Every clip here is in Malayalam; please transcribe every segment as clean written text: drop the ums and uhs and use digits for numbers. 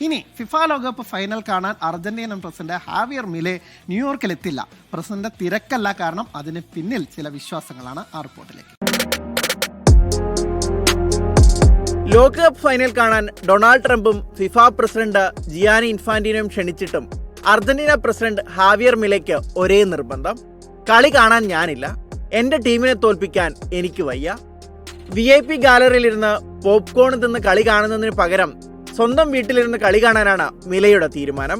ഇനി ഫിഫ ലോകകപ്പ് ഫൈനൽ കാണാൻ അർജന്റീനൻ പ്രസിഡന്റ് ഹാവിയർ മിലെ ന്യൂയോർക്കിൽ എത്തില്ല. പ്രസിഡന്റ് തിരക്കല്ല, കാരണം അതിന് പിന്നിൽ ചില വിശ്വാസങ്ങളാണ്. ആ റിപ്പോർട്ടിലേക്ക്. ലോകകപ്പ് ഫൈനൽ കാണാൻ ഡൊണാൾഡ് ട്രംപും ഫിഫ പ്രസിഡന്റ് ജിയാനി ഇൻഫാന്റിനോയും ക്ഷണിച്ചിട്ടും അർജന്റീന പ്രസിഡന്റ് ഹാവിയർ മിലെക്ക് ഒരേ നിർബന്ധം: കളി കാണാൻ ഞാനില്ല, എന്റെ ടീമിനെ തോൽപ്പിക്കാൻ എനിക്ക് വയ്യ. VIP ഗാലറിയിലിരുന്ന് പോപ്കോൺ തിന്ന് കളി കാണുന്നതിന് പകരം സ്വന്തം വീട്ടിലിരുന്ന് കളി കാണാനാണ് മിലയുടെ തീരുമാനം.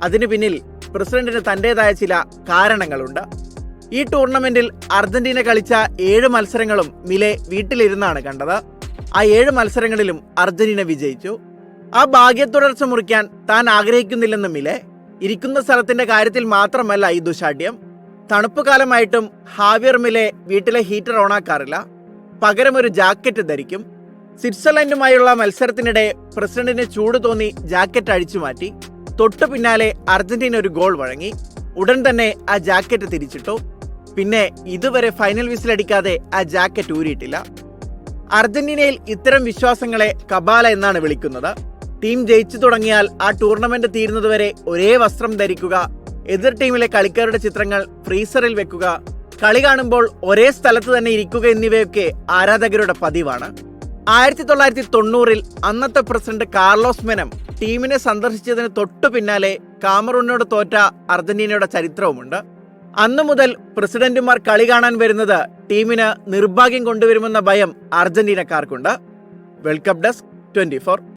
അതിനു പിന്നിൽ പ്രസിഡന്റിന് തന്റേതായ ചില കാരണങ്ങളുണ്ട്. ഈ ടൂർണമെന്റിൽ അർജന്റീന കളിച്ച 7 മത്സരങ്ങളും മിലെ വീട്ടിലിരുന്നാണ് കണ്ടത്. ആ 7 മത്സരങ്ങളിലും അർജന്റീന വിജയിച്ചു. ആ ഭാഗ്യത്തുടർച്ച മുറിക്കാൻ താൻ ആഗ്രഹിക്കുന്നില്ലെന്ന് മിലെ. ഇരിക്കുന്ന സ്ഥലത്തിന്റെ കാര്യത്തിൽ മാത്രമല്ല ഈ ദുശാഠ്യം. തണുപ്പ് കാലമായിട്ടും ഹാവിയർ മിലെ വീട്ടിലെ ഹീറ്റർ ഓണാക്കാറില്ല, പകരം ഒരു ജാക്കറ്റ് ധരിക്കും. സ്വിറ്റ്സർലൻഡുമായുള്ള മത്സരത്തിനിടെ പ്രസിഡന്റിന് ചൂട് തോന്നി ജാക്കറ്റ് അഴിച്ചു മാറ്റി. തൊട്ടു പിന്നാലെ അർജന്റീന ഒരു ഗോൾ വഴങ്ങി. ഉടൻ തന്നെ ആ ജാക്കറ്റ് തിരിച്ചിട്ടു. പിന്നെ ഇതുവരെ ഫൈനൽ വിസിലടിക്കാതെ ആ ജാക്കറ്റ് ഊരിയിട്ടില്ല. അർജന്റീനയിൽ ഇത്തരം വിശ്വാസങ്ങളെ കബാല എന്നാണ് വിളിക്കുന്നത്. ടീം ജയിച്ചു തുടങ്ങിയാൽ ആ ടൂർണമെന്റ് തീരുന്നതുവരെ ഒരേ വസ്ത്രം ധരിക്കുക, എതിർ ടീമിലെ കളിക്കാരുടെ ചിത്രങ്ങൾ ഫ്രീസറിൽ വെക്കുക, കളി കാണുമ്പോൾ ഒരേ സ്ഥലത്ത് തന്നെ ഇരിക്കുക എന്നിവയൊക്കെ ആരാധകരുടെ പതിവാണ്. 1990-ൽ അന്നത്തെ പ്രസിഡന്റ് കാർലോസ് മെനം ടീമിനെ സന്ദർശിച്ചതിന് തൊട്ടു പിന്നാലെ കാമറൂണിനോട് തോറ്റ അർജന്റീനയുടെ ചരിത്രവുമുണ്ട്. അന്നു മുതൽ പ്രസിഡന്റുമാർ കളി കാണാൻ വരുന്നത് ടീമിന് നിർഭാഗ്യം കൊണ്ടുവരുമെന്ന ഭയം അർജന്റീനക്കാർക്കുണ്ട്. World cup desk 24.